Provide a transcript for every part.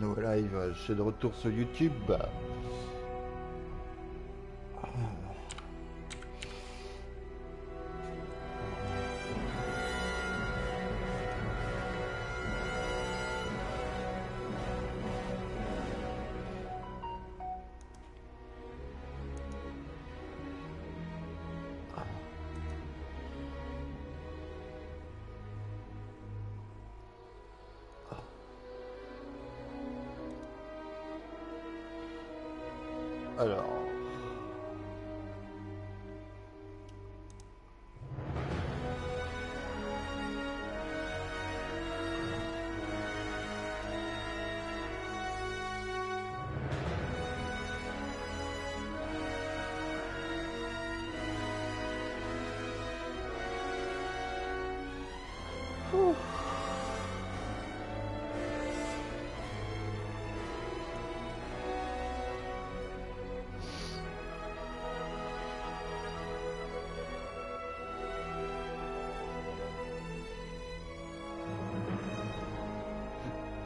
nouveau live, je suis de retour sur YouTube. Alors...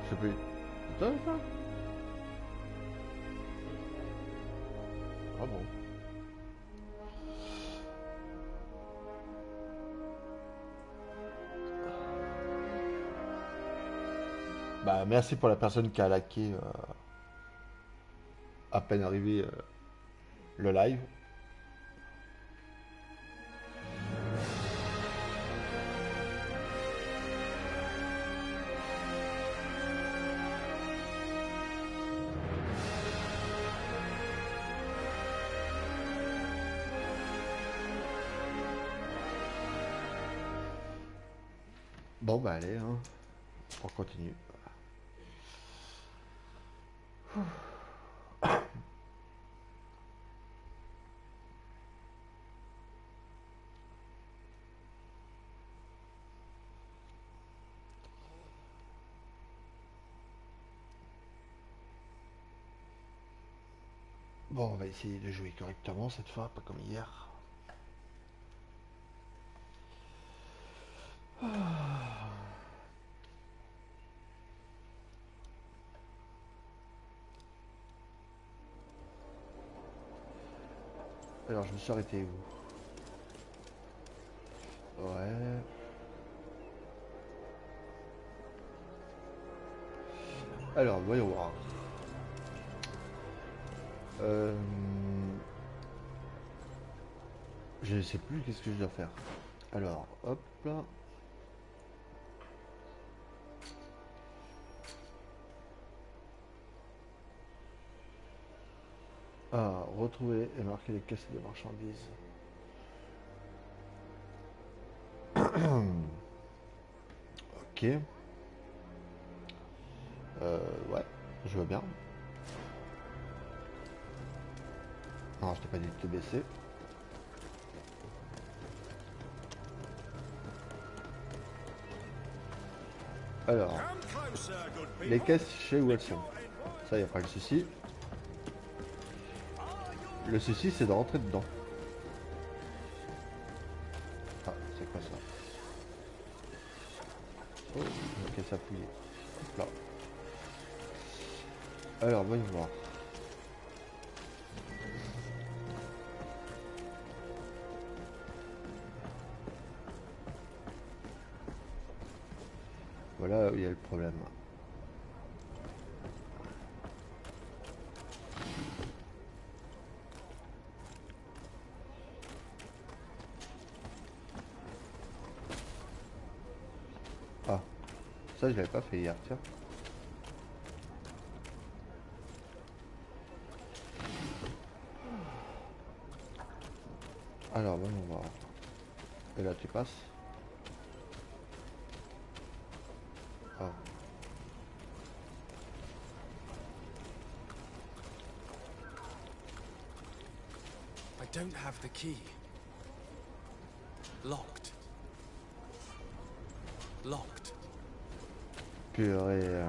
Je sais plus. Attends, ça. Ah bon. Bah merci pour la personne qui a liké à peine arrivé le live. Bon bah allez, hein, on continue. Bon, on va essayer de jouer correctement cette fois, pas comme hier. Alors, je me suis arrêté où? Ouais. Alors, voyons voir. Je sais plus qu'est-ce que je dois faire. Alors, hop là. Ah, retrouver et marquer les caisses de marchandises. Ok. Ouais, je veux bien. Non, je t'ai pas dit de te baisser. Alors, les caisses, je sais où elles sont. Ça, y a pas le souci. Le souci, c'est de rentrer dedans. Ah, c'est quoi ça? Oh, une caisse à fouiller. Hop là. Alors, voyons voir. Voilà où il y a le problème. Ah, ça je l'avais pas fait hier, tiens. Alors, voyons voir. Et là, tu passes. Ah. I don't have the key. Locked. Locked. Purée.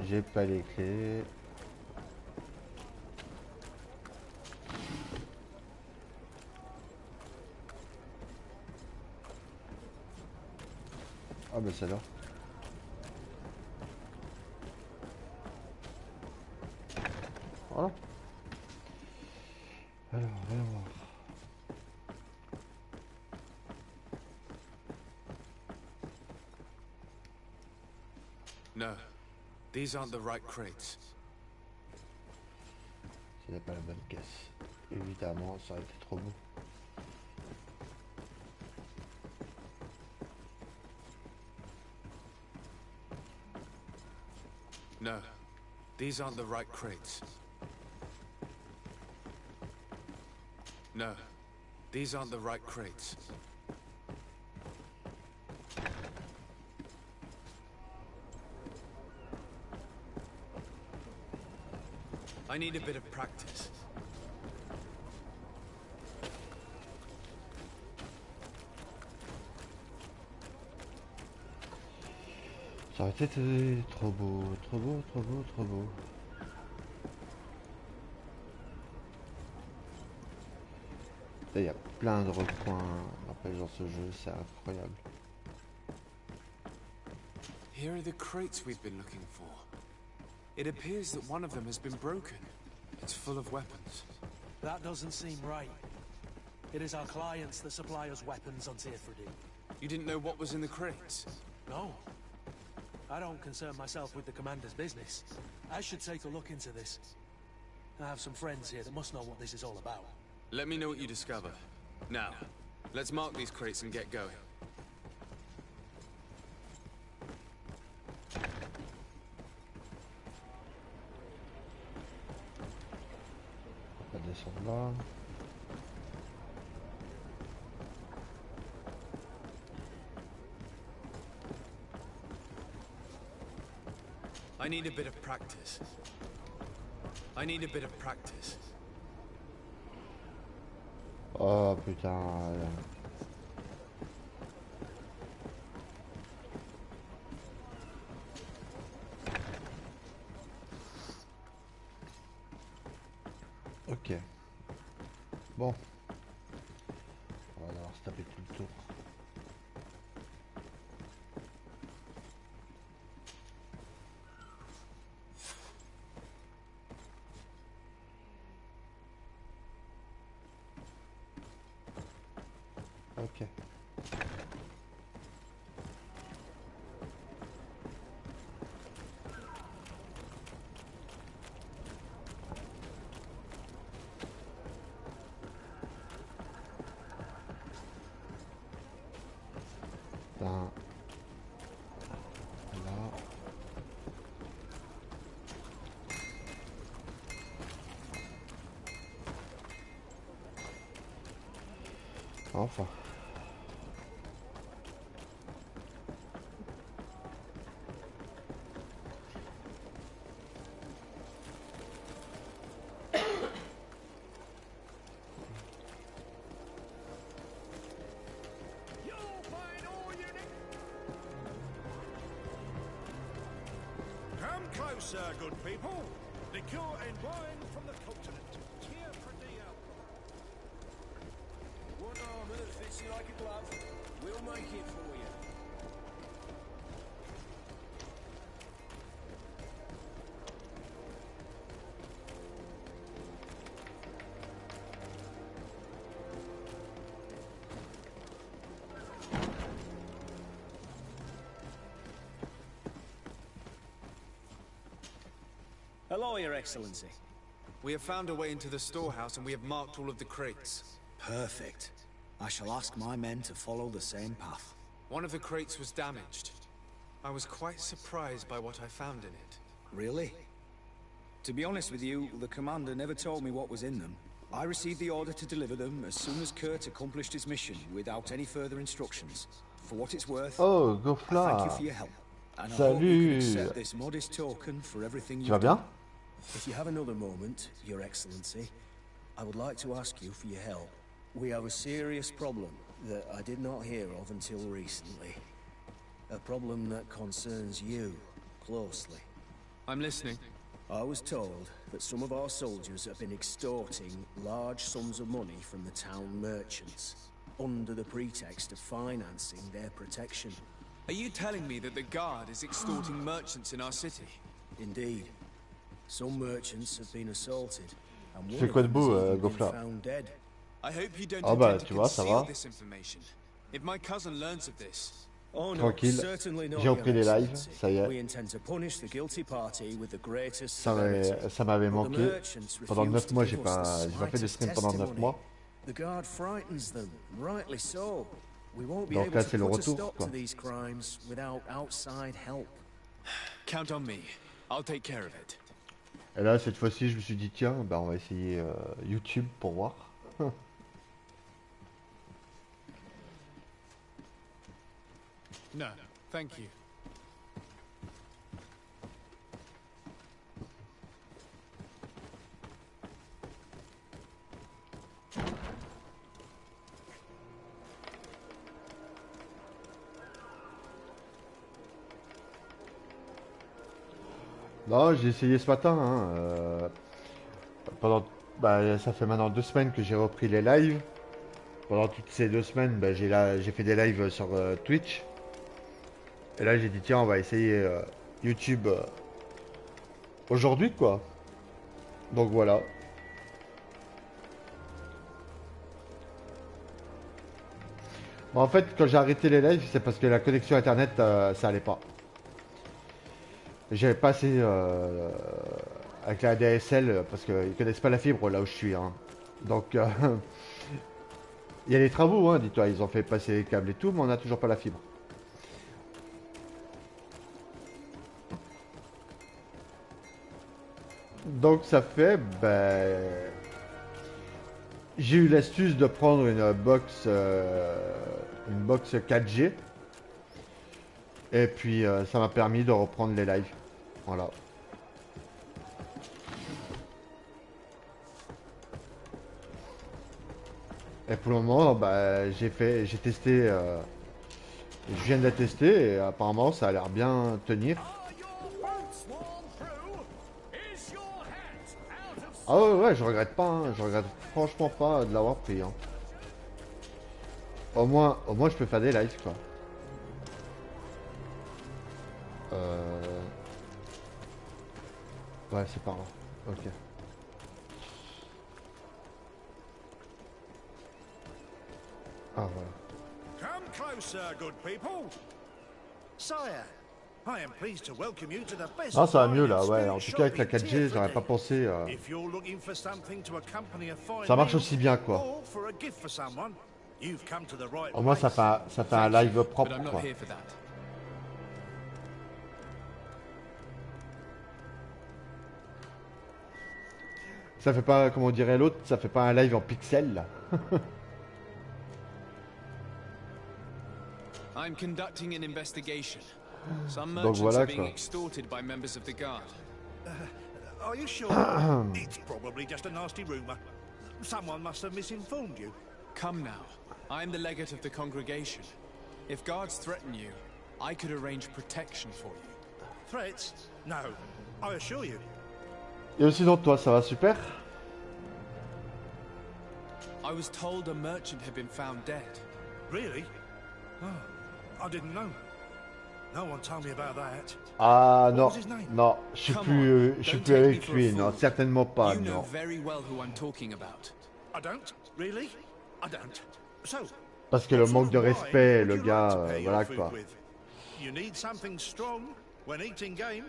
J'ai pas les clés. Ah bah ça va. Voilà. Alors, voyons voir. No, these aren't the right crates. C'est pas la bonne caisse. Évidemment, ça aurait été trop beau. No, these aren't the right crates. No, these aren't the right crates. I need a bit of practice. Ça aurait été trop beau, trop beau, trop beau, trop beau. Il y a plein de recoins après dans ce jeu, c'est incroyable. Here are the crates we've been looking for. It appears that one of them has been broken. It's full of weapons. That doesn't seem right. It is our clients that supply us weapons on Tier 3D. You didn't know what was in the crates? No. I don't concern myself with the commander's business. I should take a look into this. I have some friends here that must know what this is all about. Let me know what you discover. Now, let's mark these crates and get going. On va descendre là. I need a bit of practice. I need a bit of practice. Oh putain. Ok. Bon. On va devoir se taper tout le tour. Ok. Ben, là. Enfin. Come closer, good people. Liqueur and wine from the continent. Tier 3D alcohol. One armour that fits you like a glove. We'll make it for you. Hello, Your Excellency. We have found a way into the storehouse and we have marked all of the crates. Perfect. I shall ask my men to follow the same path. One of the crates was damaged. I was quite surprised by what I found in it. Really? To be honest with you, the commander never told me what was in them. I received the order to deliver them as soon as Kurt accomplished his mission, without any further instructions. For what it's worth, Oh, I thank you Gofla. for your help. And I hope you can Salut. accept this modest token for everything Tu you've vas bien? done. If you have another moment, Your Excellency, I would like to ask you for your help. We have a serious problem that I did not hear of until recently. A problem that concerns you closely. I'm listening. I was told that some of our soldiers have been extorting large sums of money from the town merchants, under the pretext of financing their protection. Are you telling me that the guard is extorting merchants in our city? Indeed. Some merchants have been assaulted, and Tu one fais of quoi them debout, has even been Gofla? found dead. I hope you don't Ah bah, intend to tu vois, ça conceal va. this information. If my cousin learns of this, Oh no, Tranquille. certainly not, J'ai repris Your les lives, Excellency. ça y est. We intend to punish the guilty party with the greatest severity. Ça m'avait But the manqué. merchants Pendant refuse 9 to mois, give j'ai us pas the fait de slightest stream pendant 9 testimony. mois. The guard frightens them, rightly so. We won't be Donc able là, to c'est le put a retour, stop quoi. to these crimes without outside help. count on me. I'll take care of it. Et là, cette fois-ci, je me suis dit, tiens, bah, on va essayer YouTube pour voir. No, thank you. Non, j'ai essayé ce matin. Hein, pendant, bah, ça fait maintenant 2 semaines que j'ai repris les lives. Pendant toutes ces 2 semaines, bah, j'ai fait des lives sur Twitch. Et là, j'ai dit, tiens, on va essayer YouTube aujourd'hui, quoi. Donc voilà. Bon, en fait, quand j'ai arrêté les lives, c'est parce que la connexion internet, ça allait pas. J'avais pas assez avec la DSL parce qu'ils connaissent pas la fibre là où je suis. Hein. Donc, il y a des travaux, hein, dis-toi. Ils ont fait passer les câbles et tout, mais on n'a toujours pas la fibre. Donc, ça fait, ben, j'ai eu l'astuce de prendre une box 4G. Et puis, ça m'a permis de reprendre les lives. Voilà. Et pour le moment, bah, j'ai testé, je viens de la tester et apparemment ça a l'air bien tenir. Ah ouais, ouais, je regrette pas, hein, je regrette franchement pas de l'avoir pris. Hein. Au moins, je peux faire des lives quoi. Ouais, c'est par là. Ok. Ah voilà. Come closer, good people. Sire, I am pleased to welcome you to the best. Ah, ça va mieux là, ouais. En tout cas, avec la 4G, j'aurais pas pensé. If you're looking for something to accompany a fine Ça marche meal aussi bien quoi. or for a gift for someone, you've come to the right Au moins, ça place. fait un live But propre I'm not quoi. here for that. Ça fait pas, comme on dirait l'autre, ça fait pas un live en pixels là. I'm conducting an investigation. Some Donc merchants voilà, are being quoi. extorted by members of the guard. Are you sure? It's probably just a nasty rumor. Someone must have misinformed you. Come now. I'm the legate of the congregation. If guards threaten you, I could arrange protection for you. Threats? No, I assure you. Et sinon, toi, ça va super? I was told a merchant had been found dead. Really? Oh, I didn't know. No one told me about that. Ah non, was his name? non, je suis Come plus, on, je suis don't plus take me avec for a lui, fool. non, certainement pas, You know non. very well who I'm talking about. I don't? Really? I don't. So, Parce que le what sort manque de of wine respect, would le you gars, like to pair your voilà food quoi. with? You need something strong when eating game?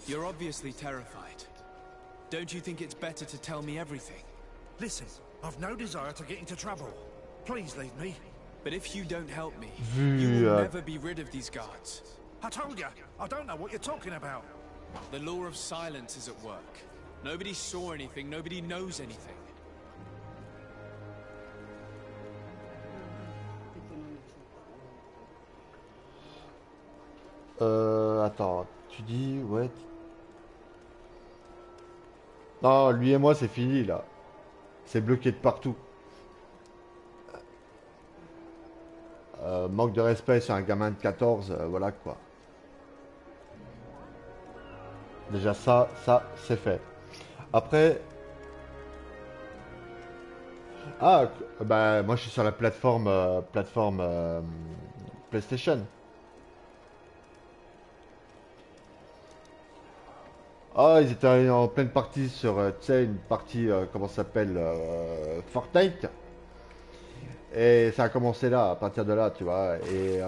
You're obviously terrified. Don't you think it's better to tell me everything? Listen, I've no desire to get into trouble. Please leave me. But if you don't help me, Vu, you will never be rid of these guards. I told you, I don't know what you're talking about. The law of silence is at work. Nobody saw anything, nobody knows anything. Attends, tu dis, ouais. Non, lui et moi, c'est fini là. C'est bloqué de partout. Manque de respect sur un gamin de 14, voilà quoi. Déjà ça c'est fait. Après, bah moi je suis sur la plateforme PlayStation. Ah, ils étaient en pleine partie sur, tu sais, une partie, comment ça s'appelle, Fortnite. Et ça a commencé là, à partir de là, tu vois. Et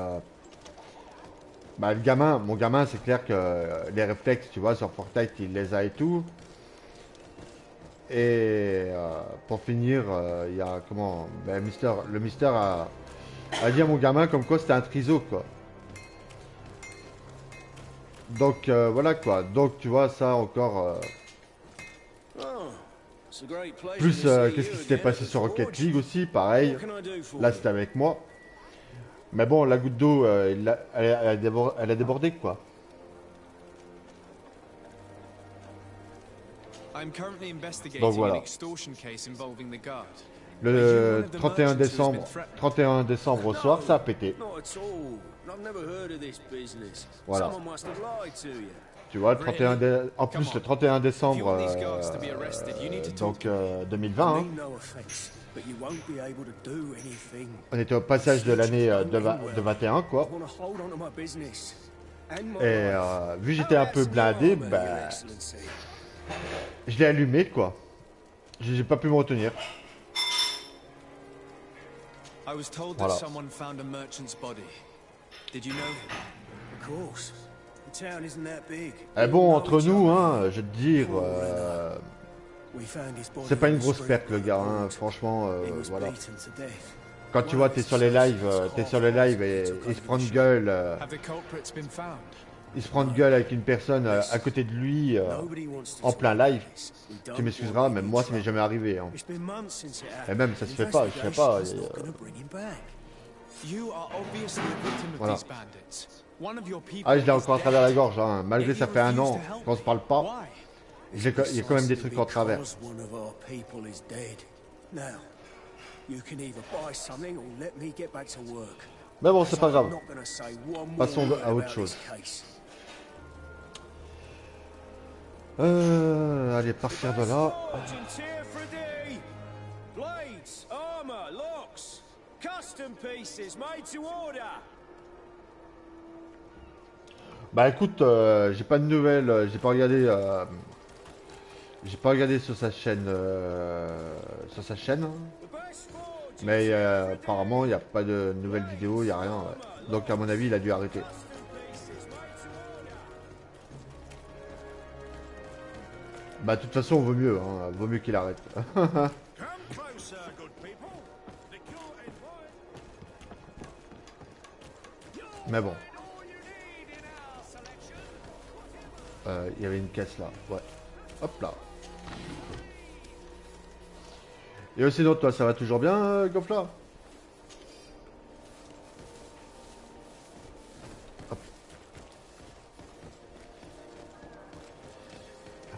bah, mon gamin, c'est clair que les réflexes, tu vois, sur Fortnite, il les a et tout. Et pour finir, il y a comment, ben, le Mister a dit à mon gamin comme quoi c'était un triso, quoi. Donc voilà quoi. Donc tu vois ça encore. Oh, it's a great pleasure Plus to see qu'est-ce qui you s'était again passé at the sur Rocket forge. League aussi, pareil. What can I do for Là you? c'était avec moi. Mais bon, la goutte d'eau, elle a débordé quoi. I'm currently Donc investigating an voilà. extortion case involving the guard. Le 31 décembre au soir, ça a pété. Not at all. I've never heard of this business. Voilà. Someone must have lied to you. Tu vois, en plus le 31 décembre, donc 2020, hein, Mean no offense, but you won't be able to do anything. on était au passage de l'année de 21 quoi. I want to hold on to my business. And my Et life. vu que j'étais un peu blindé, Your bah, Excellency. je l'ai allumé quoi. J'ai pas pu me retenir. I was told Voilà. that someone found a merchant's body. Did you know him? Of course. The town isn't that big. Eh bon, entre nous, hein, je vais te dire, We found his body c'est pas in une the grosse street perte le by the gars, hein, road. franchement, He was voilà. beaten to death. Quand tu vois, t'es sur les lives, et il se prend une gueule, Have the culprits been found? il se prend une gueule avec une personne à côté de lui, Nobody wants to en talk plein about live. this. We Tu don't m'excuseras, want même you moi in ça m'est trouble. jamais arrivé. Hein. It's been months since it Et happened. même ça se fait pas, je sais pas. Investigation's not gonna bring him back. You are obviously a victim of Voilà. these bandits. One of your people Ah, je l'ai is encore à dead. travers la gorge, hein. Malgré Yet ça you fait un refuse an to help qu'on se me. parle pas. Why? Il y a quand même des trucs en travers. Because one of our people is dead. Now, you can either buy something or let me get back to work. Mais bon, c'est pas grave. I'm not gonna say one more Passons word à autre about chose. this case. Allez, partir de là. Blades, armor, locks, custom pieces made to order. Bah écoute, j'ai pas de nouvelles, j'ai pas regardé sur sa chaîne, hein. Mais apparemment il n'y a pas de nouvelles vidéos, il n'y a rien. Ouais. Donc à mon avis il a dû arrêter. Bah de toute façon vaut mieux, hein, vaut mieux qu'il arrête. Come closer, good people. Liqueur and wine. Mais bon. Il y avait une caisse là, ouais. Hop là. Et sinon toi ça va toujours bien Gofla? Hop.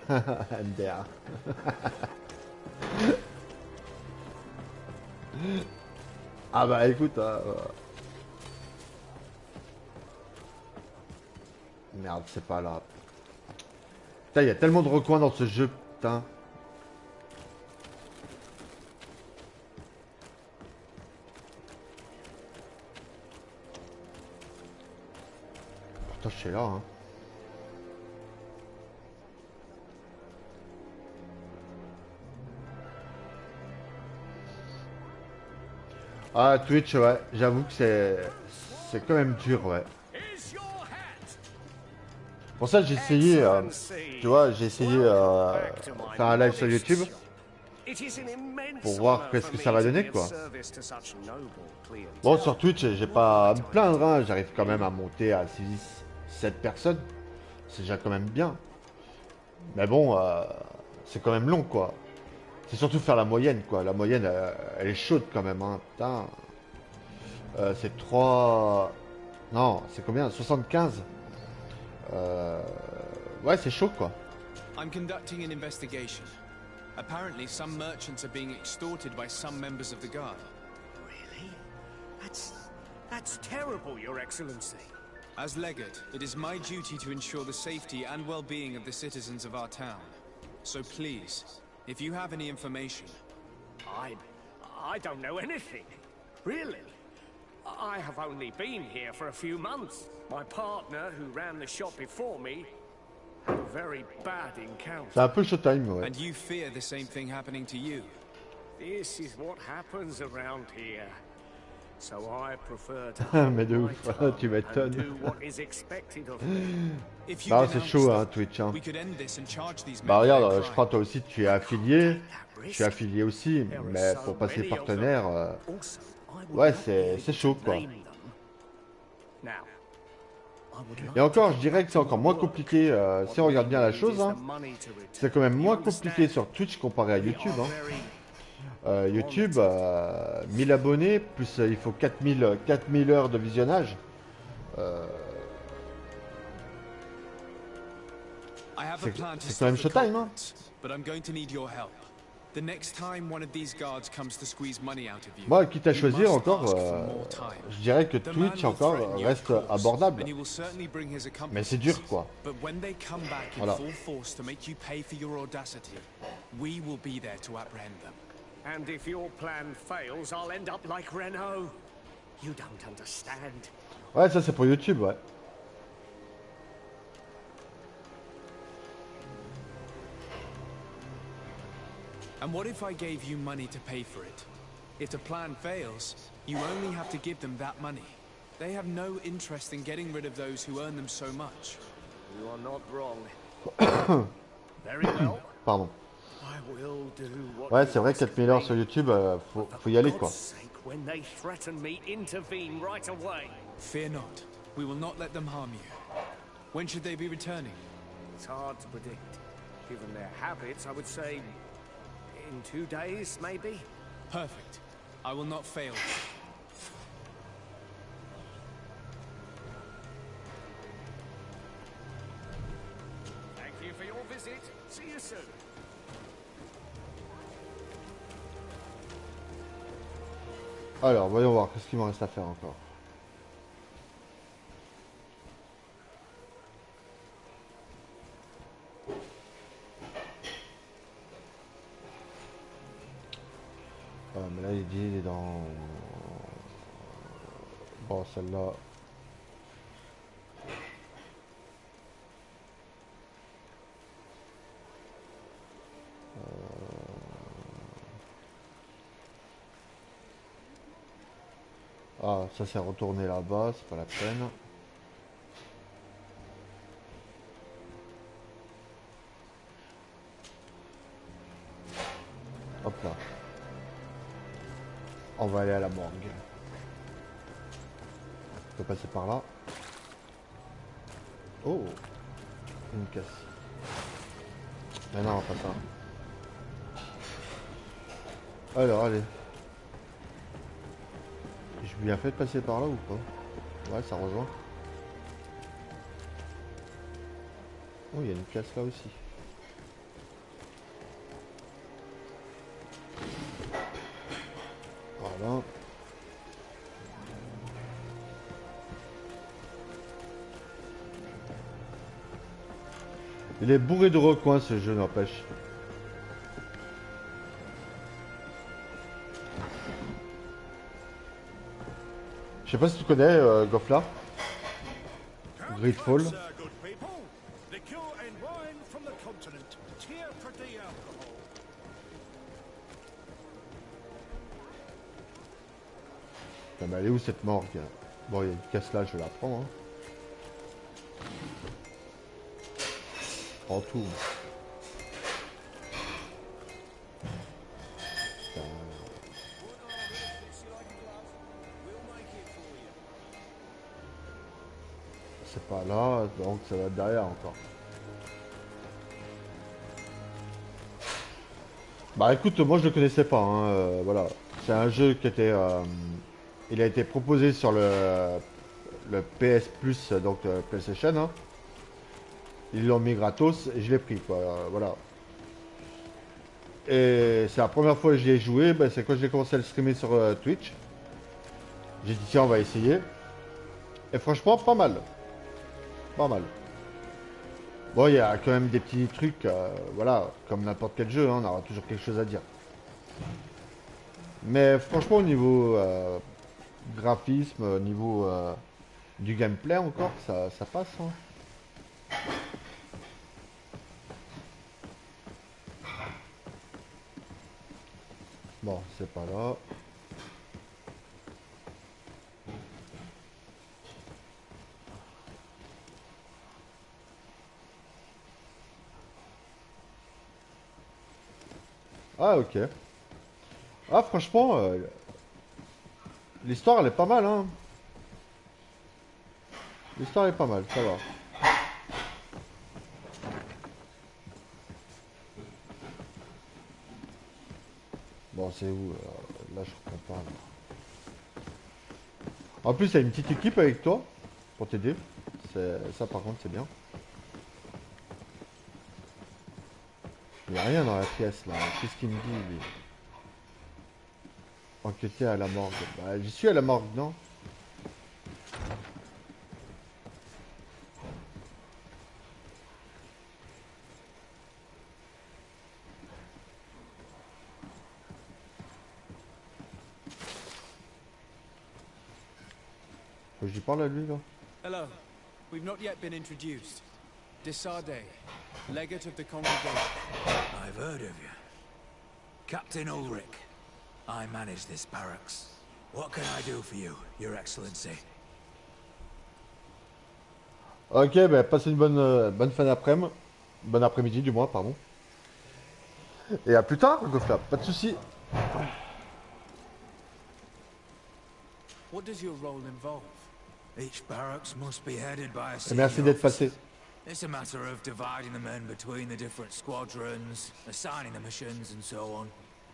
MDR. Ah bah écoute merde c'est pas là. Putain il y a tellement de recoins dans ce jeu putain. Pourtant je suis là hein. Ah Twitch ouais, j'avoue que c'est quand même dur ouais. Pour ça j'ai essayé, tu vois, j'ai essayé faire un live sur YouTube pour voir qu'est-ce que ça va donner quoi. Bon sur Twitch j'ai pas à me plaindre, hein. J'arrive quand même à monter à 6-7 personnes, c'est déjà quand même bien. Mais bon, c'est quand même long quoi. C'est surtout faire la moyenne quoi, la moyenne elle est chaude quand même, hein. Putain. C'est 3... Non, c'est combien? 75. Ouais, c'est chaud quoi. I'm conducting an investigation. Apparently, some merchants are being extorted by some members of the guard. Really? That's terrible, Your Excellency. As legate, it is my duty to ensure the safety and well-being of the citizens of our town. So please, if you have any information... I don't know anything. Really? I have only been here for a few months. My partner, who ran the shop before me, had a very bad encounter. C'est un peu Showtime, ouais. And you fear the same thing happening to you? This is what happens around here. So I prefer to Mais de ouf, tu do m'étonnes. what is expected of me. If you Non, c'est denounce chaud, them, hein, Twitch. Hein. we could end this and charge these men Bah for their regarde, je crime. crois toi aussi tu es affilié. Je suis affilié aussi, mais pour passer partenaire, Also, I would ouais, not c'est be chaud, able to quoi. name them. Now, I would like Et encore, je dirais to que c'est encore moins compliqué, si on regarde bien la chose, hein, c'est quand même moins compliqué sur Twitch comparé à YouTube. Hein. YouTube, 1000 abonnés, plus il faut 4000 heures de visionnage. C'est quand même Showtime, hein. But I'm going to need your help. The next time one of these guards comes to squeeze money out of you, Moi, quitte à you choisir must encore, ask for more time. je dirais que The man Twitch will encore threaten you, reste of course, abordable. and he will certainly bring his accomplices. Mais c'est dur, quoi. But when they come back in Voilà. full force to make you pay for your audacity, we will be there to apprehend them. And if your plan fails, I'll end up like Renault. You don't understand. Ouais, ça c'est pour YouTube, ouais. And what if I gave you money to pay for it? If the plan fails, you only have to give them that money. They have no interest in getting rid of those who earn them so much. You are not wrong. Very well. Pardon. I will do what Ouais, you c'est vrai, ask 4000 of heures me. sur YouTube, faut y aller, quoi. For God's sake, when they threaten me, intervene right away. Fear not. We will not let them harm you. When should they be returning? It's hard to predict. Given their habits, I would say in 2 days, maybe. Perfect. I will not fail. Thank you for your visit. See you soon. Alors, voyons voir, qu'est-ce qu'il m'en reste à faire encore. Mais là, il est dans... Bon, celle-là... Ah, ça s'est retourné là-bas, c'est pas la peine. Hop là. On va aller à la morgue. On peut passer par là. Oh, une casse. Mais non, pas ça. Alors, allez. J'ai bien fait de passer par là ou pas? Ouais, ça rejoint. Oh, il y a une casse là aussi. Voilà. Il est bourré de recoins ce jeu, n'empêche. Je sais pas si tu connais Gofla. Greedfall. Putain, mais elle est où cette morgue? Bon, il y a une casse là, je vais la prendre. Hein. Prends tout. Putain. C'est pas là, donc ça va être derrière encore. Bah écoute, moi je le connaissais pas, hein, voilà. C'est un jeu qui était... il a été proposé sur le PS Plus, donc PlayStation. Hein. Ils l'ont mis gratos et je l'ai pris, quoi, voilà. Et c'est la première fois que j'y ai joué, bah, c'est quand j'ai commencé à le streamer sur Twitch. J'ai dit tiens, on va essayer. Et franchement, pas mal. Pas mal. Bon, il y a quand même des petits trucs, voilà, comme n'importe quel jeu, hein, on aura toujours quelque chose à dire. Mais franchement, au niveau graphisme, au niveau du gameplay encore, ça passe. Hein. Bon, c'est pas là. Ah, ok. Ah, franchement, l'histoire, elle est pas mal, hein. L'histoire est pas mal, ça va. Bon, c'est où là, je comprends pas. Là. En plus, il y a une petite équipe avec toi pour t'aider. Ça, par contre, c'est bien. Il n'y a rien dans la pièce, là. Qu'est-ce qu'il me dit, lui? Enquêter à la morgue. Bah, j'y suis à la morgue, non? Faut que je lui parle à lui, là. Hello. We've not yet been introduced. Desarde, legate of the congregation. I've heard of you. Captain Ulrich. I manage this barracks. What can I do for you, Your Excellency? Ok, bah, passez une bonne fin d'après-midi. Bon après-midi, du moins, pardon. Et à plus tard, Gofla. Pas de soucis. What does your role involve? Each barracks must be headed by a Et senior merci d'être officer. passé. It's a matter of dividing the men between the different squadrons, assigning the missions and so on.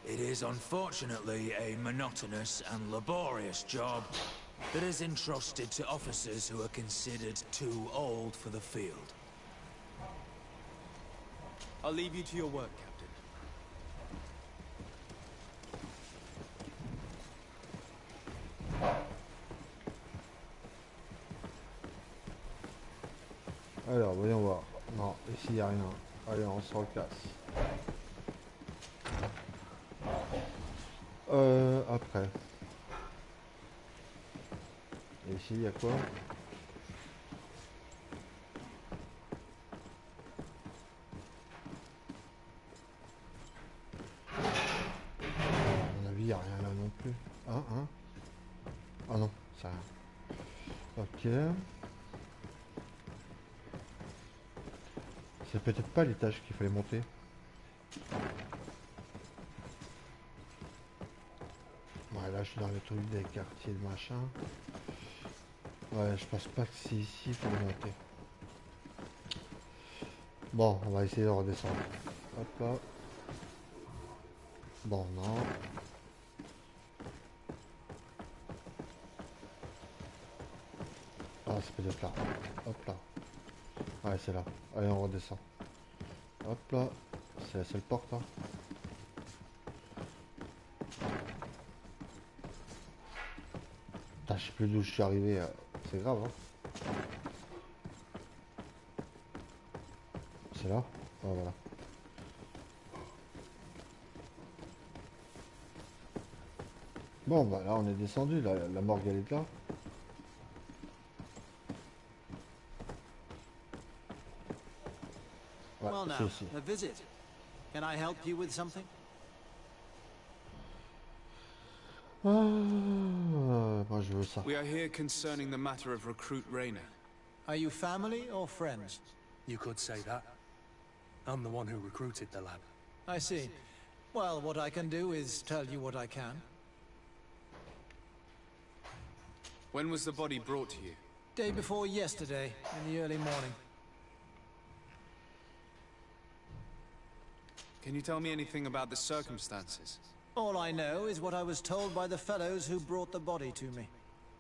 It is unfortunately a monotonous and laborious job that is entrusted to officers who are considered too old for the field. I'll leave you to your work, Captain. Alors, voyons voir. Non, ici, il n'y a rien. Allez, on se recasse. Après. Et ici, il y a quoi? À mon avis, il n'y a rien là non plus. Hein? Ah non, ça rien. Ok. C'est peut-être pas l'étage qu'il fallait monter. Ouais, là je suis dans le truc des quartiers de machin. Ouais, je pense pas que c'est ici qu'il faut monter. Bon, on va essayer de redescendre. Hop là. Bon, non. Ah, c'est peut-être là. Hop là. Ouais, c'est là. Allez, on redescend. Hop là. C'est la seule porte, hein. Putain, je sais plus d'où je suis arrivé. C'est grave, hein. C'est là. Oh, voilà. Bon, bah là, on est descendu. La morgue, elle est là. Ouais, Well c'est now, ici. a visit. Can I help you with something? Moi, je veux ça. We are here concerning the matter of recruit Rainer. Are you family or friends? You could say that. I'm the one who recruited the lad. I see. Well, what I can do is tell you what I can. When was the body brought to you? Day before yesterday, in the early morning. Can you tell me anything about the circumstances? All I know is what I was told by the fellows who brought the body to me.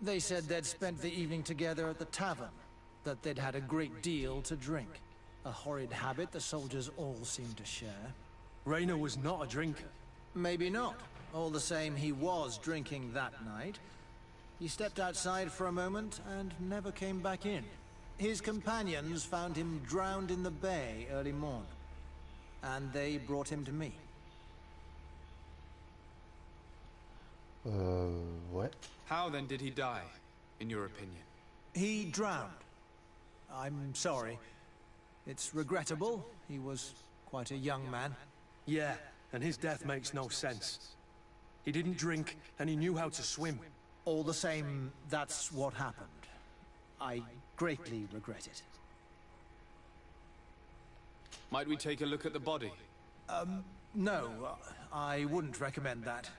They said they'd spent the evening together at the tavern, that they'd had a great deal to drink. A horrid habit the soldiers all seem to share. Rainer was not a drinker. Maybe not. All the same, he was drinking that night. He stepped outside for a moment and never came back in. His companions found him drowned in the bay early morn, and they brought him to me. Ouais. How then did he die, in your opinion? He drowned. I'm sorry. It's regrettable. He was quite a young man. Yeah, and his death makes no sense. He didn't drink, and he knew how to swim. All the same, that's what happened. I greatly regret it. Might we take a look at the body? No, I wouldn't recommend that.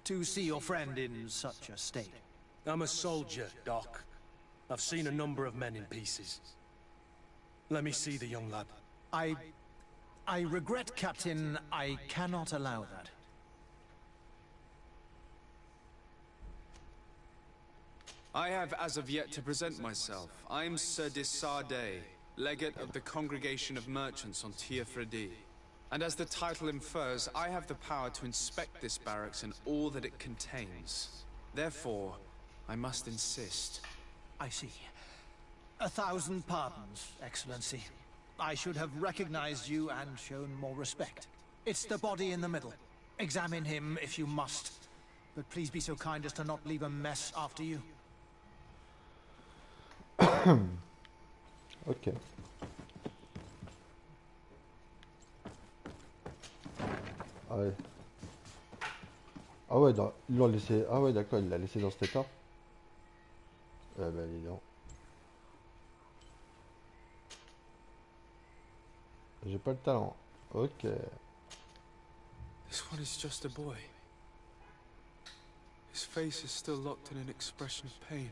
To see your friend in such a state. I'm a soldier, Doc. I've seen a number of men in pieces. Let me see the young lad. I regret, Captain, I cannot allow that. I have as of yet to present myself. I'm Sir Desardet, legate of the Congregation of Merchants on Ps4. And as the title infers, I have the power to inspect this barracks and all that it contains. Therefore, I must insist. I see. 1,000 pardons, Excellency. I should have recognized you and shown more respect. It's the body in the middle. Examine him if you must. But please be so kind as to not leave a mess after you. Ok. Ah ouais. Ah ouais, ils l'ont laissé. Ah ouais, d'accord, il l'a laissé dans cet état. Eh ben, dis donc. J'ai pas le talent. Ok. This one is just a boy. His face is still locked in an expression of pain.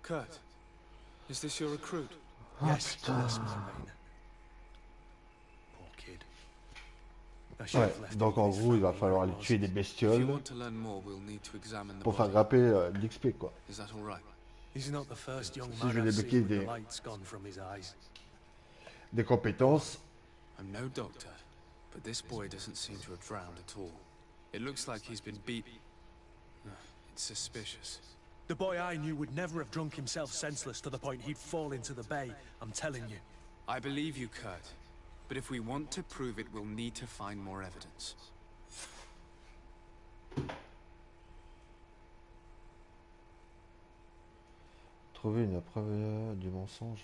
Kurt, is this your recruit? Yes, that's my main. Poor kid. Ouais, donc en gros, il va falloir aller tuer des bestioles pour faire grimper l'XP, quoi. He's not the first young Si je man vais I've débloquer seen with the lights gone from his eyes. des compétences. I'm no doctor, but this boy doesn't seem to have drowned at all. It looks like he's been beat. It's suspicious. The boy I knew would never have drunk himself senseless to the point he'd fall into the bay, I'm telling you. I believe you, Kurt. But if we want to prove it, we'll need to find more evidence. Trouver une preuve du mensonge.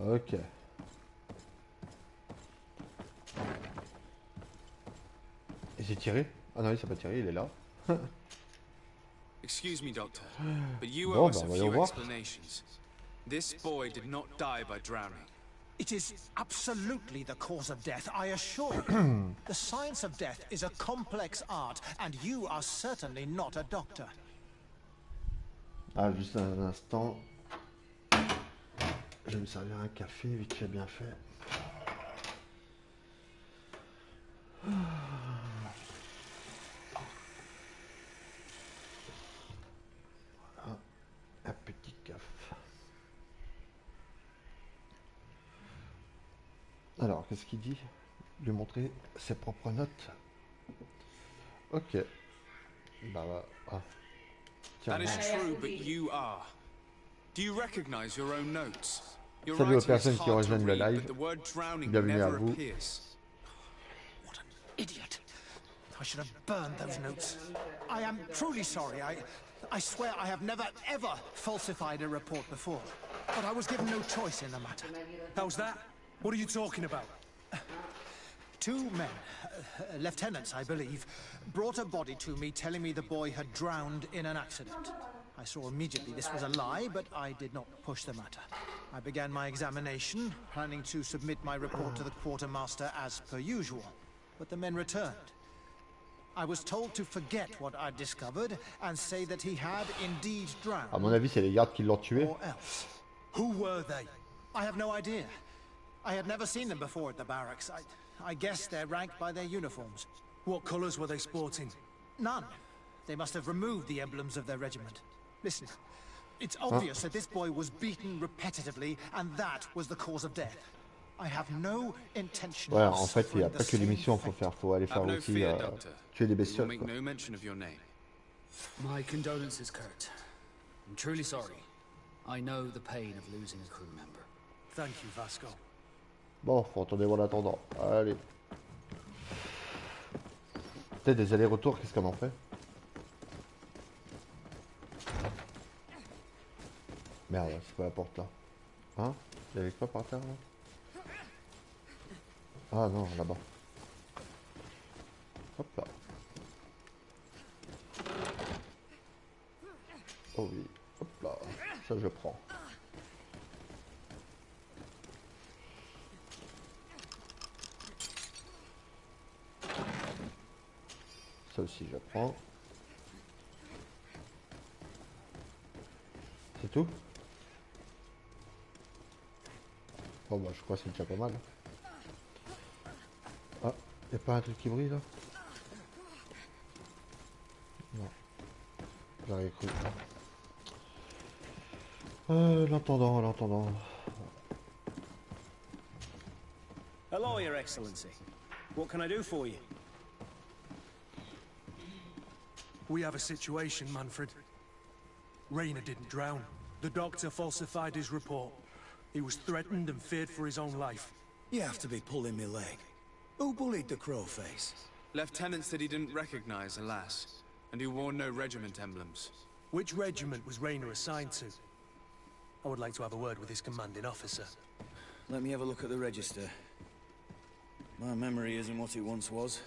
Ok. Et j'ai tiré? Ah non, il s'est pas tiré, il est là. Excuse me, Doctor, but you owe us a few explanations. This boy did not die by drowning. It is absolutely the cause of death, I assure you. The science of death is a complex art, and you are certainly not a doctor. Ah, juste un instant. Je vais me servir un café, vite fait, bien fait. Voilà, un petit café. Alors, qu'est-ce qu'il dit? Lui montrer ses propres notes. Ok. Bah, ah. Tiens, That is true, but you are. Do you recognize your own notes? Your salut aux writing is personnes qui hard to rejoignent le read, live. but the word drowning Bienvenue à never vous. appears. What an idiot. I should have burned those notes. I am truly sorry. I swear I have never, ever falsified a report before. But I was given no choice in the matter. How's that? What are you talking about? 2 men, lieutenants I believe, brought a body to me telling me the boy had drowned in an accident. I saw immediately this was a lie, but I did not push the matter. I began my examination, planning to submit my report to the quartermaster as per usual. But the men returned. I was told to forget what I'd discovered and say that he had indeed drowned. À mon avis, c'est les gardes qui l'ont tué. Or else. Who were they? I have no idea. I had never seen them before at the barracks. I guess they're ranked by their uniforms. What colors were they sporting? None. They must have removed the emblems of their regiment. Listen, it's obvious that this boy was beaten repetitively, and that was the cause of death. I have no intention Ouais, of en fait, il n'y a suffering pas the que les same missions, faut aller faire Have no aussi fear, Doctor. tuer des We will bestioles. make Quoi. no mention of your name. My condolences, Kurt. I'm truly sorry. I know the pain of losing a crew member. Thank you, Vasco. Bon, faut retourner voir l'attendant. Allez. Peut-être des allers-retours, qu'est-ce qu'on en fait? Merde, c'est pas la porte là. Hein? Il y avait quoi par terre là? Ah non, là-bas. Hop là. Oh oui, hop là. Ça je prends. Ça aussi je prends. C'est tout? Bon bah je crois que c'est déjà pas mal. Ah, y'a pas un truc qui brille là? Non. J'aurais cru. L'entendant. Hello, Your Excellency. What can I do for you? We have a situation, Manfred. Rayner didn't drown. The doctor falsified his report. He was threatened and feared for his own life. You have to be pulling me leg. Who bullied the crow face? Lieutenant said he didn't recognize, alas, and he wore no regiment emblems. Which regiment was Rayner assigned to? I would like to have a word with his commanding officer. Let me have a look at the register. My memory isn't what it once was.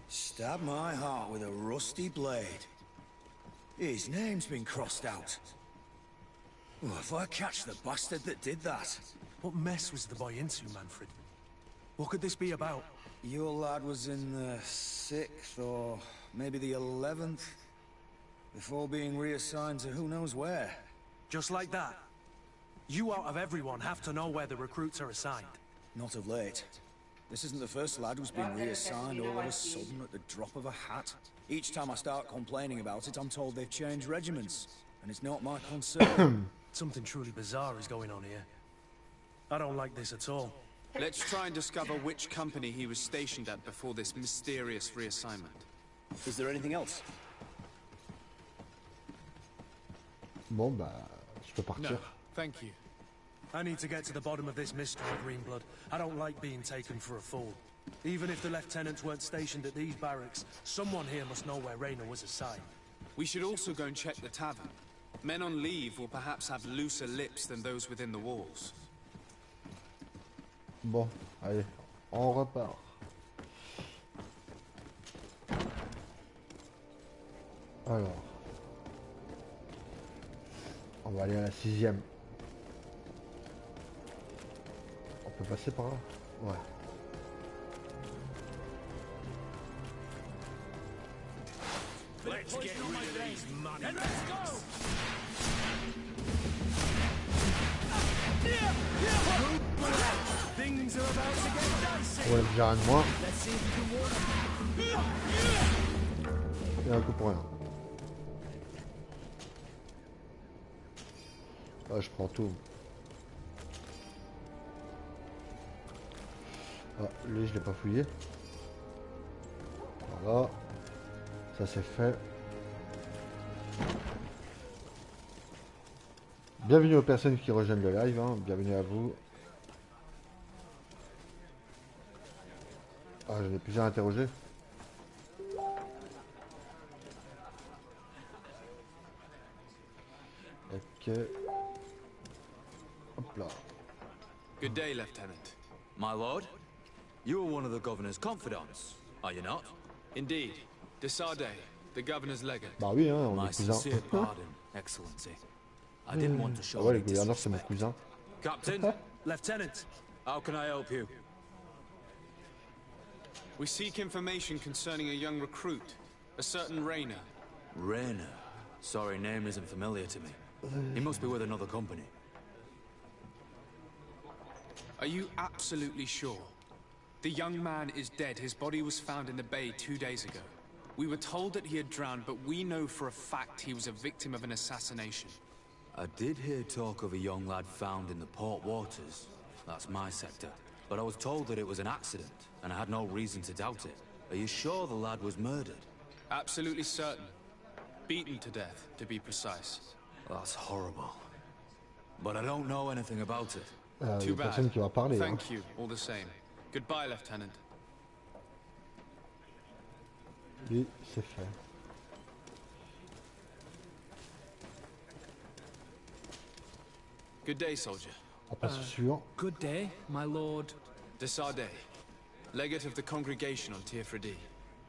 Stab my heart with a rusty blade. His name's been crossed out. Oh, if I catch the bastard that did that. What mess was the boy into, Manfred? What could this be about? Your lad was in the 6th or maybe the 11th, before being reassigned to who knows where. Just like that? You out of everyone have to know where the recruits are assigned. Not of late. This isn't the first lad who's been reassigned all of a sudden at the drop of a hat. Each time I start complaining about it, I'm told they've changed regiments, and it's not my concern. Something truly bizarre is going on here. I don't like this at all. Let's try and discover which company he was stationed at before this mysterious reassignment. Is there anything else? Bon bah, je peux partir. No, thank you. I need to get to the bottom of this mystery, Greenblood. I don't like being taken for a fool. Even if the lieutenants weren't stationed at these barracks, someone here must know where Rayner was assigned. We should also go and check the tavern. Men on leave will perhaps have looser lips than those within the walls. Bon, allez, on repart. Alors, on va aller à la 6ème. On peut passer par là? Ouais. Let's get rid of these money. And let's go! Things are about to get dicey. On va déjà rien de moins. Let's see if you can warn Il y a un coup pour rien. Ah, je prends tout. Ah, lui, je l'ai pas fouillé. Voilà. Ça c'est fait. Bienvenue aux personnes qui rejoignent le live, hein. Bienvenue à vous. Ah, j'en ai plusieurs à interroger. Ok. Hop là. Good day, Lieutenant. My lord, you are one of the governor's confidants, are you not? Indeed. Desarde, the governor's legate. Bah oui, hein, on My est cousins. sincere pardon, Excellency. I didn't want to Ah show ouais, le any gouverneur c'est mon disrespect. cousin. Captain, Lieutenant, how can I help you? We seek information concerning a young recruit, a certain Rayner. Rayner. Sorry, name isn't familiar to me. He must be with another company. Are you absolutely sure? The young man is dead. His body was found in the bay 2 days ago. We were told that he had drowned, but we know for a fact he was a victim of an assassination. I did hear talk of a young lad found in the port waters. That's my sector. But I was told that it was an accident, and I had no reason to doubt it. Are you sure the lad was murdered? Absolutely certain. Beaten to death, to be precise. That's horrible. But I don't know anything about it. Too bad. Personne qui va parler. Thank you, all the same. Goodbye, Lieutenant. Oui, c'est fait. Good day, soldier. On passe au suivant. Good day, my lord. Desarde, legate of the congregation on Ps4.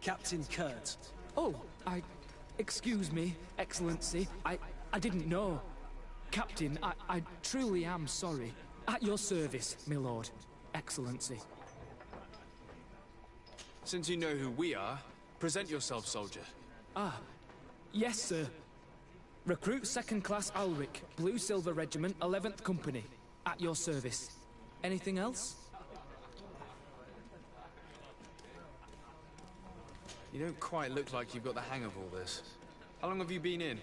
Captain Kurt. Oh, excuse me, Excellency. I didn't know. Captain, I truly am sorry. At your service, my lord. Excellency. Since you know who we are, present yourself, soldier. Ah, yes, sir. Recruit 2nd Class Alric, Blue Silver Regiment, 11th Company. At your service. Anything else? You don't quite look like you've got the hang of all this. How long have you been in?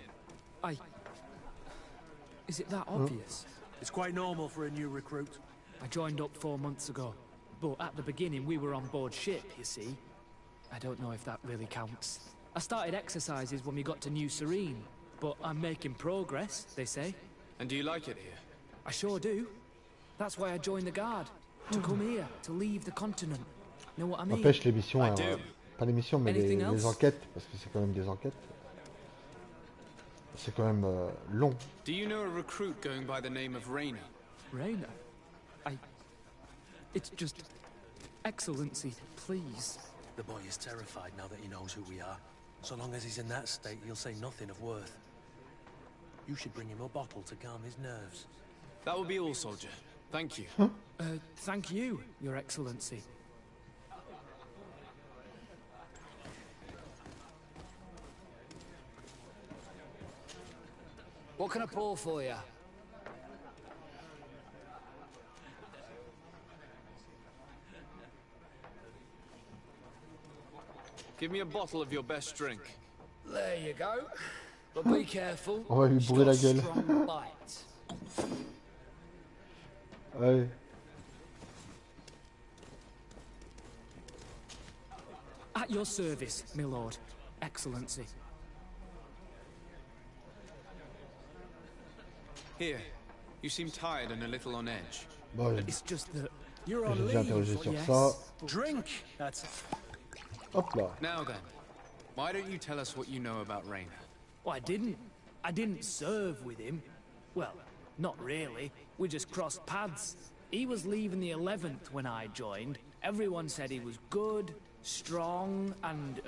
Is it that obvious? It's quite normal for a new recruit. I joined up 4 months ago. But at the beginning, we were on board ship, you see. I don't know if that really counts. I started exercises when we got to New Serene. But I'm making progress, they say. And do you like it here? I sure do. That's why I joined the Guard. To come here, to leave the continent. Know what I mean? N'empêche les missions, do. pas les missions, mais les enquêtes, parce que c'est quand même des enquêtes. C'est quand même long. Do you know a recruit going by the name of Rainer? Rainer? It's just... Excellency, please. The boy is terrified now that he knows who we are. So long as he's in that state, he'll say nothing of worth. You should bring him a bottle to calm his nerves. That will be all, soldier. Thank you. Thank you, Your Excellency. What can I pour for you? Give me a bottle of your best drink. There you go. But be careful. On va lui bourrer la gueule. Strong bite. Ouais. At your service, my lord. Excellency. Here. You seem tired and a little on edge. Bon, It's just that... You're on j'ai interrogé leave. sur yes. ça. Drink. That's Hop là. Now then, why don't you tell us what you know about Rainer? Well, I didn't serve with him. Well, not really. We just crossed paths. He was leaving the 11th when I joined. Everyone said he was good, strong, and,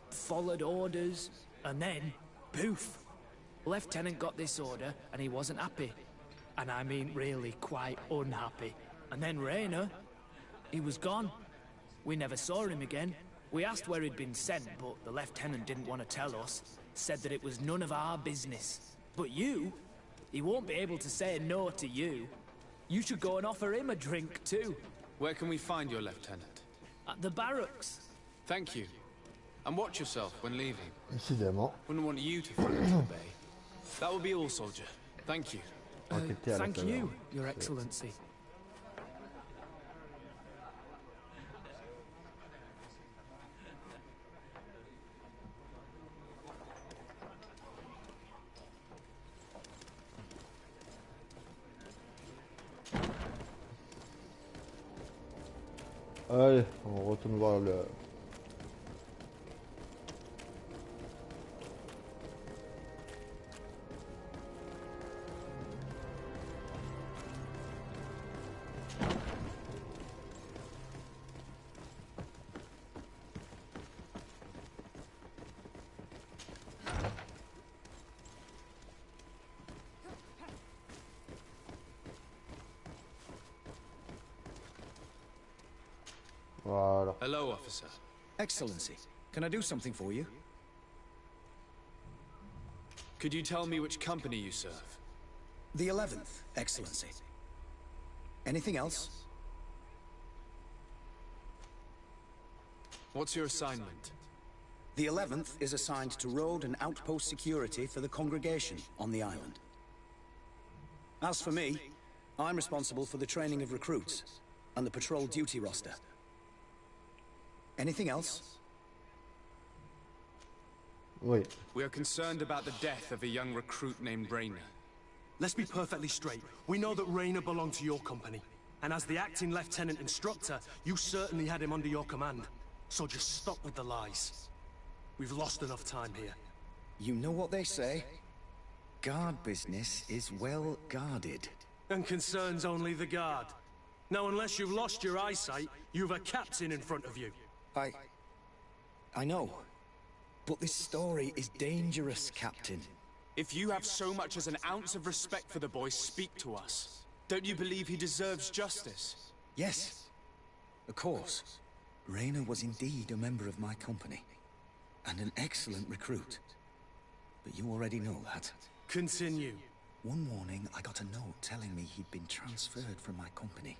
followed orders. And then, poof. Lieutenant got this order, and he wasn't happy. And I mean really quite unhappy. And then Rainer, he was gone. We never saw him again. We asked where he'd been sent, but the lieutenant didn't want to tell us. Said that it was none of our business. But you, he won't be able to say no to you. You should go and offer him a drink too. Where can we find your lieutenant? At the barracks. Thank you. And watch yourself when leaving. Décidément. Wouldn't want you to fall into the bay. That will be all, soldier. Thank you. Enquêter à la Thank taverne. you, Your Excellency. Allez, on retourne voir le... Voilà. Hello, officer. Excellency, can I do something for you? Could you tell me which company you serve? The 11th, Excellency. Anything else? What's your assignment? The 11th is assigned to road and outpost security for the congregation on the island. As for me, I'm responsible for the training of recruits and the patrol duty roster. Anything else? Oui. We are concerned about the death of a young recruit named Rainer. Let's be perfectly straight. We know that Rainer belonged to your company. And as the acting lieutenant instructor, you certainly had him under your command. So just stop with the lies. We've lost enough time here. You know what they say? Guard business is well guarded. And concerns only the guard. Now, unless you've lost your eyesight, you've a captain in front of you. I know. But this story is dangerous, Captain. If you have so much as an ounce of respect for the boy, speak to us. Don't you believe he deserves justice? Yes, of course. Rainer was indeed a member of my company. And an excellent recruit. But you already know that. Continue. One morning, I got a note telling me he'd been transferred from my company.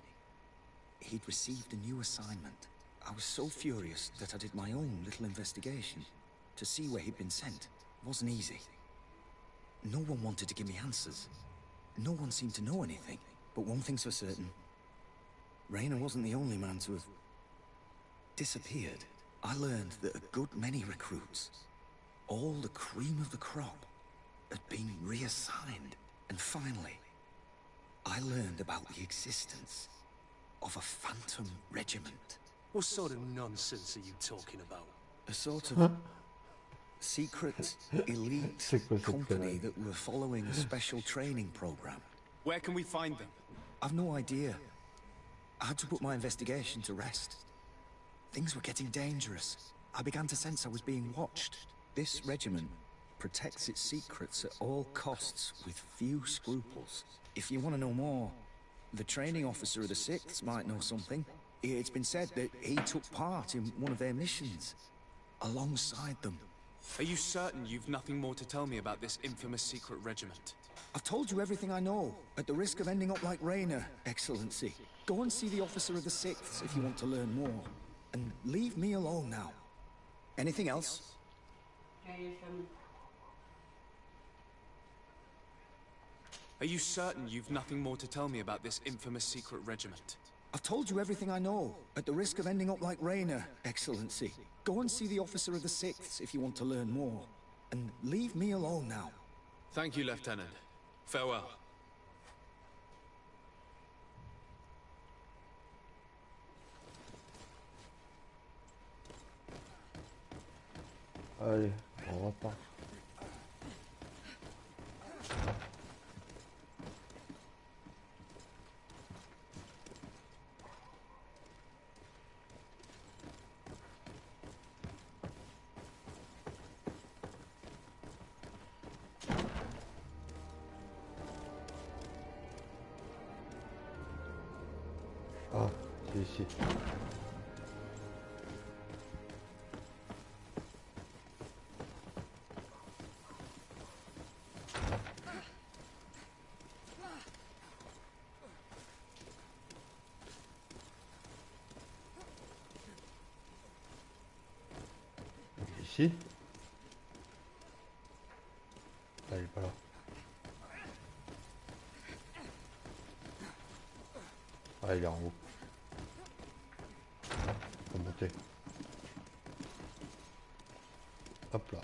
He'd received a new assignment. I was so furious that I did my own little investigation. To see where he'd been sent wasn't easy. No one wanted to give me answers. No one seemed to know anything. But one thing's for certain. Rainer wasn't the only man to have disappeared. I learned that a good many recruits, all the cream of the crop, had been reassigned. And finally, I learned about the existence of a phantom regiment. What sort of nonsense are you talking about? A sort of secret, elite company that were following a special training program. Where can we find them? I've no idea. I had to put my investigation to rest. Things were getting dangerous. I began to sense I was being watched. This regiment protects its secrets at all costs with few scruples. If you want to know more, the training officer of the 6th might know something. It's been said that he took part in one of their missions, alongside them. Are you certain you've nothing more to tell me about this infamous secret regiment? I've told you everything I know, at the risk of ending up like Rainer, Excellency. Go and see the officer of the 6th if you want to learn more. And leave me alone now. Anything else? Are you certain you've nothing more to tell me about this infamous secret regiment? I've told you everything I know, at the risk of ending up like Rainer, Excellency. Go and see the officer of the 6th if you want to learn more. And leave me alone now. Thank you, Lieutenant. Farewell. Allez, on repart. Ah, c'est ici. Ici. Ah, il est pas là. Ah, il est en haut. Faut monter. Hop là.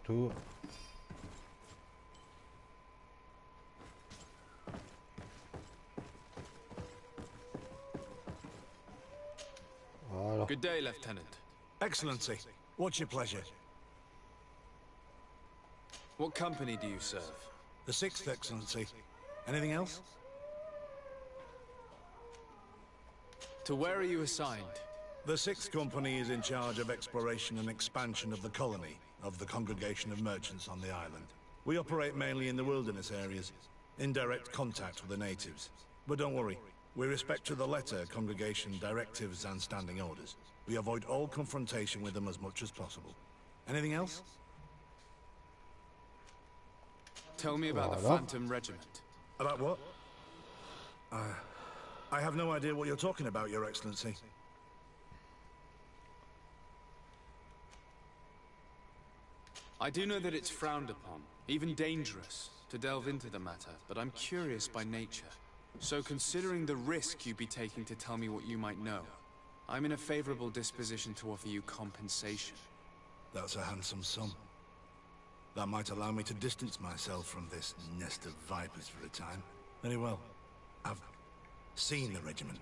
Tout. Voilà. Good day, Lieutenant. Excellency, what's your pleasure? What company do you serve? The 6th, Excellency. Anything else? To where are you assigned? The 6th Company is in charge of exploration and expansion of the colony of the Congregation of Merchants on the island. We operate mainly in the wilderness areas, in direct contact with the natives. But don't worry, we respect to the letter Congregation directives and standing orders. We avoid all confrontation with them as much as possible. Anything else? Tell me about the Phantom Regiment. About what? I have no idea what you're talking about, Your Excellency. I do know that it's frowned upon, even dangerous, to delve into the matter, but I'm curious by nature. So considering the risk you'd be taking to tell me what you might know, I'm in a favorable disposition to offer you compensation. That's a handsome sum. That might allow me to distance myself from this nest of vipers for a time. Very well. I've seen the regiment.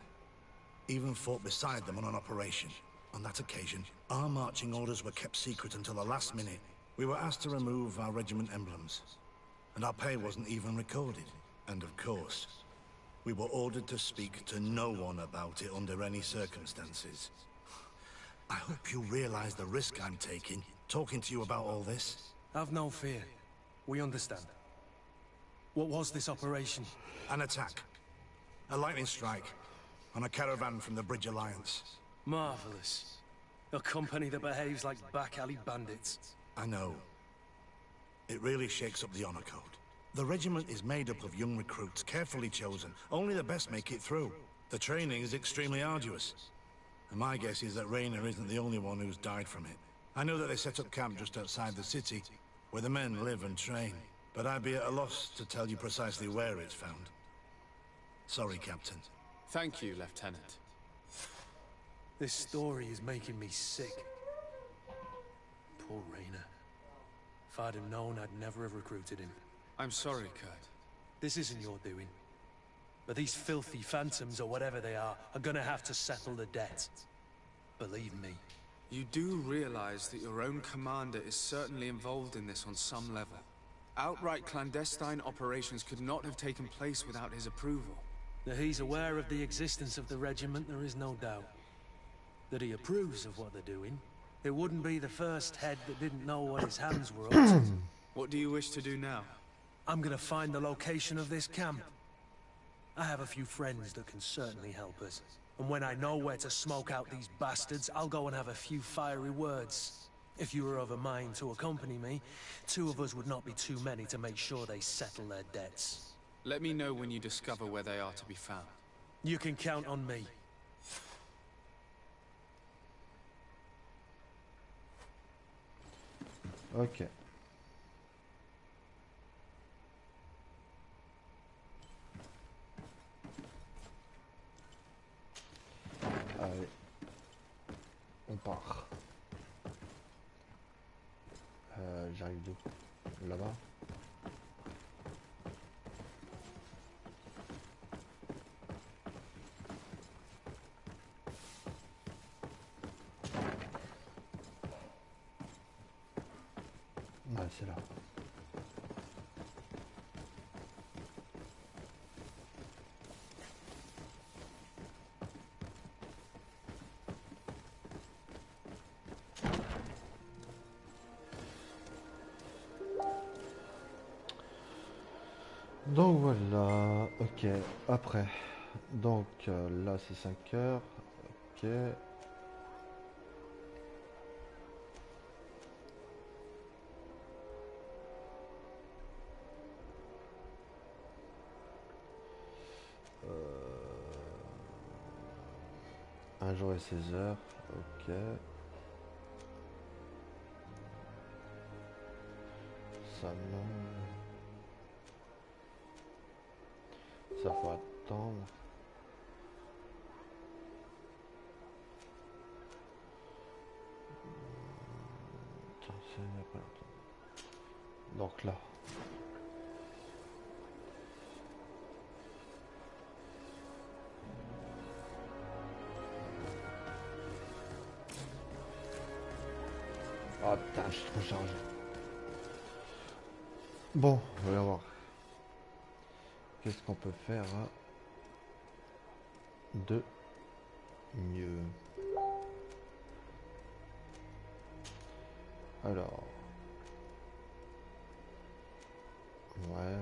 Even fought beside them on an operation. On that occasion, our marching orders were kept secret until the last minute. We were asked to remove our regiment emblems. And our pay wasn't even recorded. And of course, we were ordered to speak to no one about it under any circumstances. I hope you realize the risk I'm taking, talking to you about all this. Have no fear. We understand. What was this operation? An attack. A lightning strike. On a caravan from the Bridge Alliance. Marvelous. A company that behaves like back-alley bandits. I know. It really shakes up the honor code. The regiment is made up of young recruits, carefully chosen. Only the best make it through. The training is extremely arduous. And my guess is that Raynor isn't the only one who's died from it. I know that they set up camp just outside the city, where the men live and train. But I'd be at a loss to tell you precisely where it's found. Sorry, Captain. Thank you, Lieutenant. This story is making me sick. Poor Raynor. If I'd have known, I'd never have recruited him. I'm sorry, Kurt. This isn't your doing. But these filthy phantoms, or whatever they are gonna have to settle the debt. Believe me. You do realize that your own commander is certainly involved in this on some level. Outright clandestine operations could not have taken place without his approval. That he's aware of the existence of the regiment, there is no doubt. That he approves of what they're doing. It wouldn't be the first head that didn't know what his hands were up to. What do you wish to do now? I'm gonna find the location of this camp. I have a few friends that can certainly help us. And when I know where to smoke out these bastards, I'll go and have a few fiery words. If you were of a mind to accompany me, 2 of us would not be too many to make sure they settle their debts. Let me know when you discover where they are to be found. You can count on me. Ok. Allez. On part. J'arrive d'où? Là-bas. Ouais, c'est là. Donc voilà, ok, après, donc là c'est 5 heures, ok. Un jour et 16 heures, ok. Ça non. Ça faut attendre. Tiens, c'est il y a pas longtemps. Donc là. Ah putain, je suis trop chargé. Bon, on va voir. Qu'est-ce qu'on peut faire de mieux? Alors. Ouais.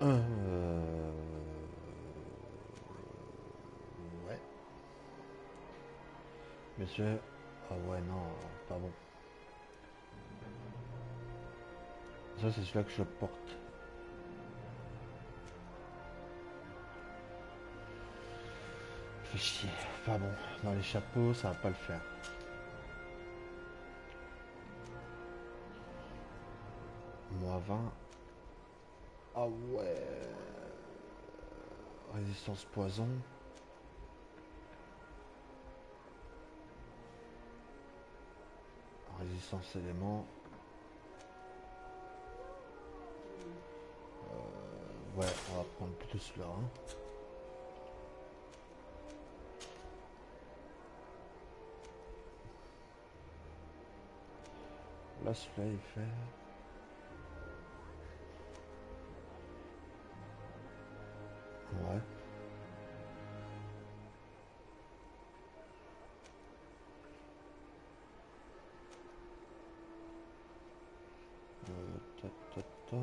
Ouais. Monsieur. Ah ouais, non, pas bon. Ça, c'est celui-là que je porte. Fait chier. Pas bon. Dans les chapeaux, ça va pas le faire. -20. Ah ouais. Résistance poison. Résistance élément. Ouais, on va prendre plutôt celui-là. Hein. Là, celui-là, il fait... Ouais. Ta, ta, ta.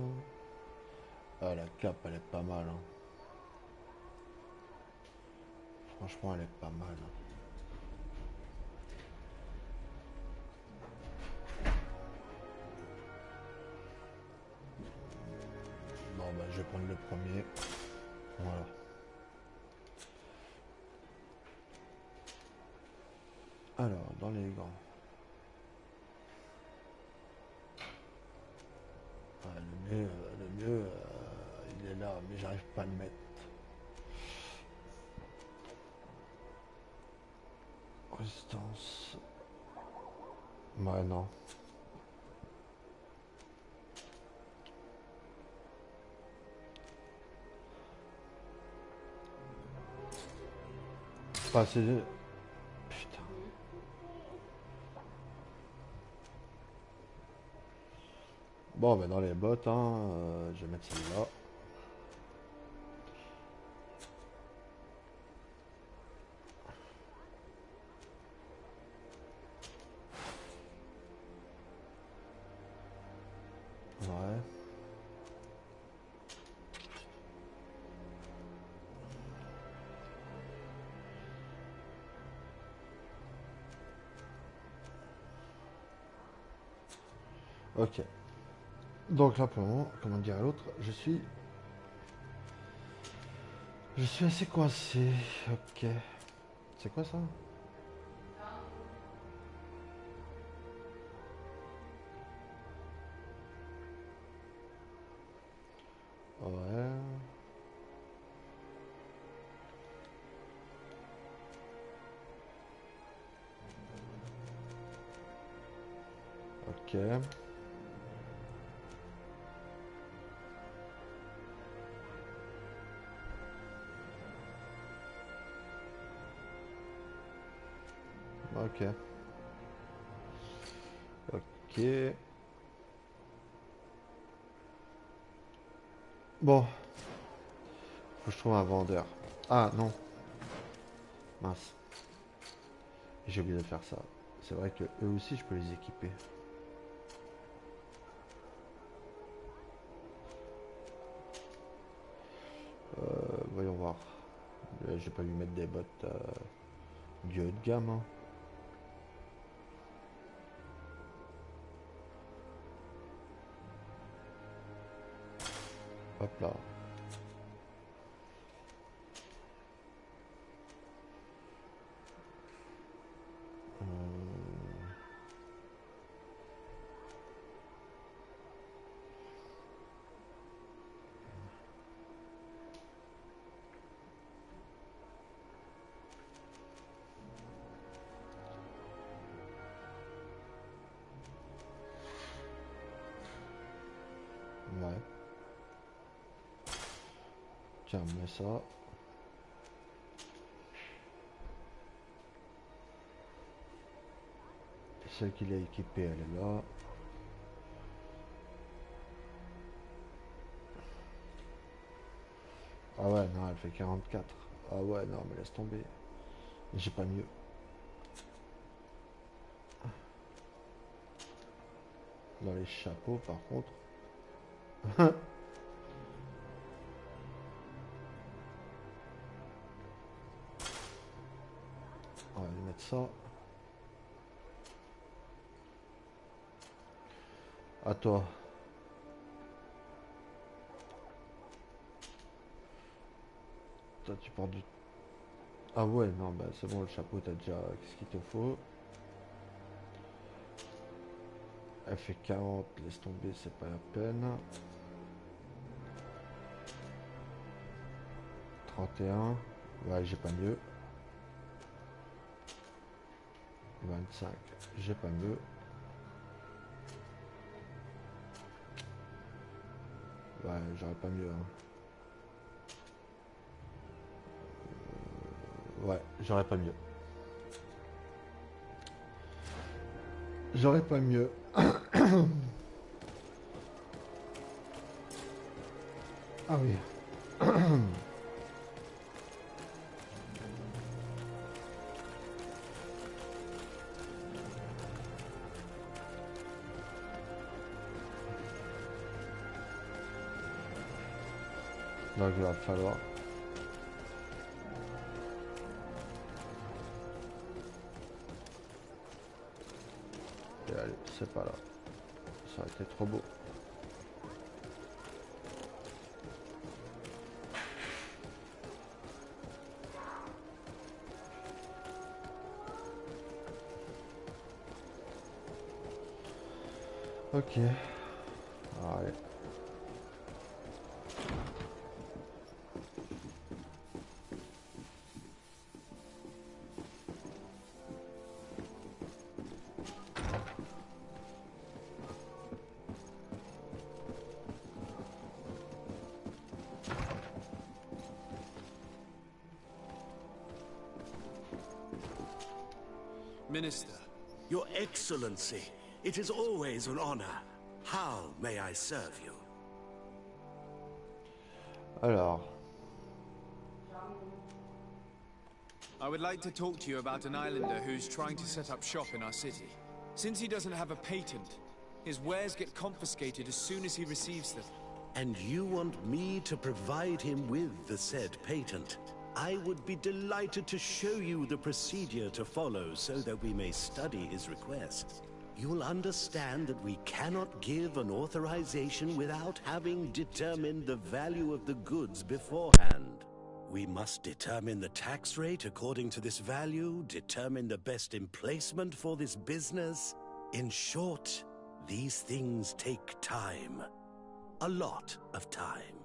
Ah, la cape, elle est pas mal. Hein. Franchement, elle est pas mal. Hein. Bon, bah, je vais prendre le premier. Voilà. Alors, dans les gants. Ah, le mieux il est là, mais j'arrive pas à le mettre. Résistance. Ouais, non. Pas assez de... Putain. Bon, ben dans les bottes, hein, je vais mettre celle-là. Ouais. Ok. Donc là pour le moment, comment dire à l'autre, je suis assez coincé. Ok. C'est quoi ça? Ouais. Ok. Ok. Ok. Bon. Faut que je trouve un vendeur. Ah non. Mince. J'ai oublié de faire ça. C'est vrai que eux aussi, je peux les équiper. Voyons voir. Je vais pas lui mettre des bottes du haut de gamme. Hein. Hop là. Ouais. Tiens, mets ça. Celle qu'il a équipée, elle est là. Ah ouais, non, elle fait 44. Ah ouais, non, mais laisse tomber. J'ai pas mieux. Dans les chapeaux, par contre. On va lui mettre ça. À toi. Toi, tu portes du... Ah ouais, non, bah c'est bon, le chapeau, t'as déjà ce qu'il te faut. Elle fait 40, laisse tomber, c'est pas la peine. 31, ouais, j'ai pas mieux. 25, j'ai pas mieux. Ouais, j'aurais pas mieux. Hein. Ouais, j'aurais pas mieux. J'aurais pas mieux. Ah oui. Donc il va falloir. Et allez, c'est pas là. Ça a été trop beau. Ok. Allez. Minister. Your Excellency, it is always an honor. How may I serve you? Alors. I would like to talk to you about an islander who's trying to set up shop in our city. Since he doesn't have a patent, his wares get confiscated as soon as he receives them. And you want me to provide him with the said patent? I would be delighted to show you the procedure to follow so that we may study his request. You'll understand that we cannot give an authorization without having determined the value of the goods beforehand. We must determine the tax rate according to this value, determine the best emplacement for this business. In short, these things take time. A lot of time.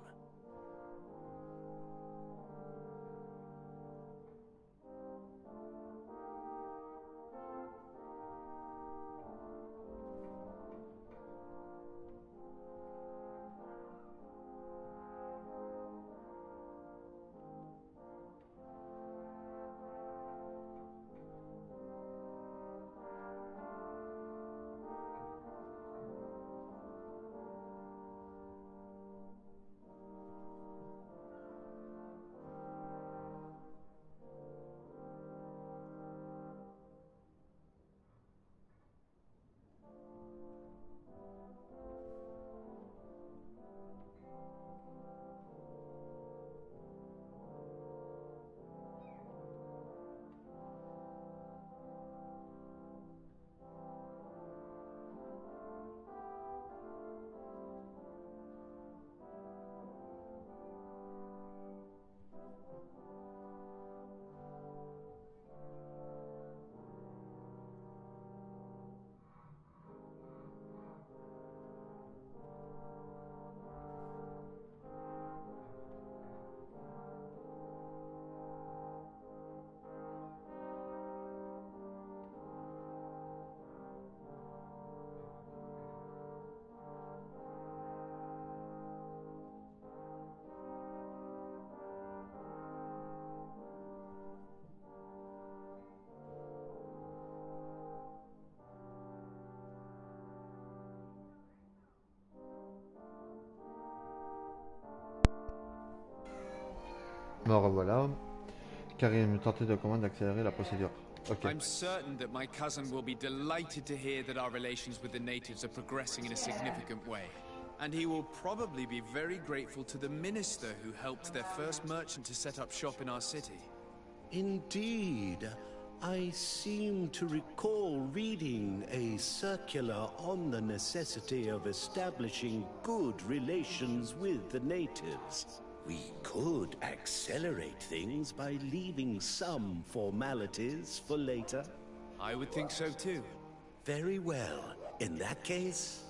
Me revoilà. Car il me tentait de commande d'accélérer la procédure. Ok. I'm certain that my cousin will be delighted to hear that our relations with the natives are progressing in a significant way. And he will probably be very grateful to the minister who helped their first merchant to set up shop in our city. Indeed. I seem to recall reading a circular on the necessity of establishing good relations with the natives. We could accelerate things by leaving some formalities for later. I would think so too. Very well. In that case,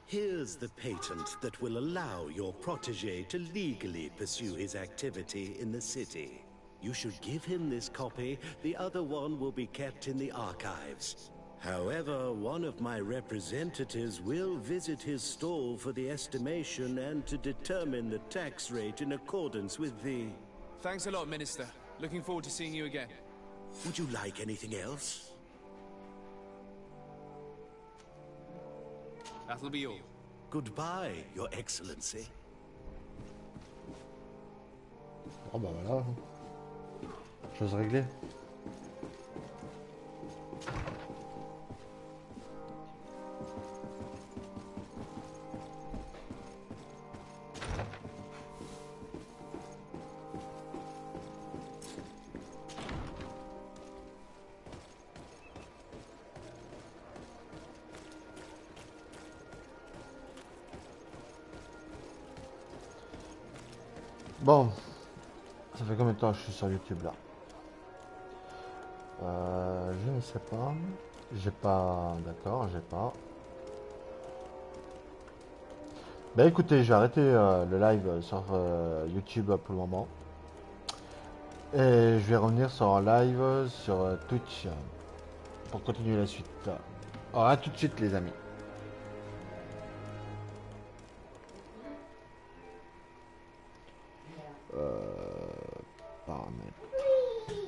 here's the patent that will allow your protege to legally pursue his activity in the city. You should give him this copy. The other one will be kept in the archives. However, one of my representatives will visit his stall for the estimation and to determine the tax rate in accordance with the... Thanks a lot, Minister. Looking forward to seeing you again. Would you like anything else? That'll be all. Goodbye, Your Excellency. Oh bah voilà. Chose réglée. Bon, ça fait combien de temps que je suis sur YouTube là? Je ne sais pas. J'ai pas. D'accord, j'ai pas. Bah écoutez, je vais arrêter le live sur YouTube pour le moment. Et je vais revenir sur un live sur Twitch pour continuer la suite. Alors à tout de suite les amis.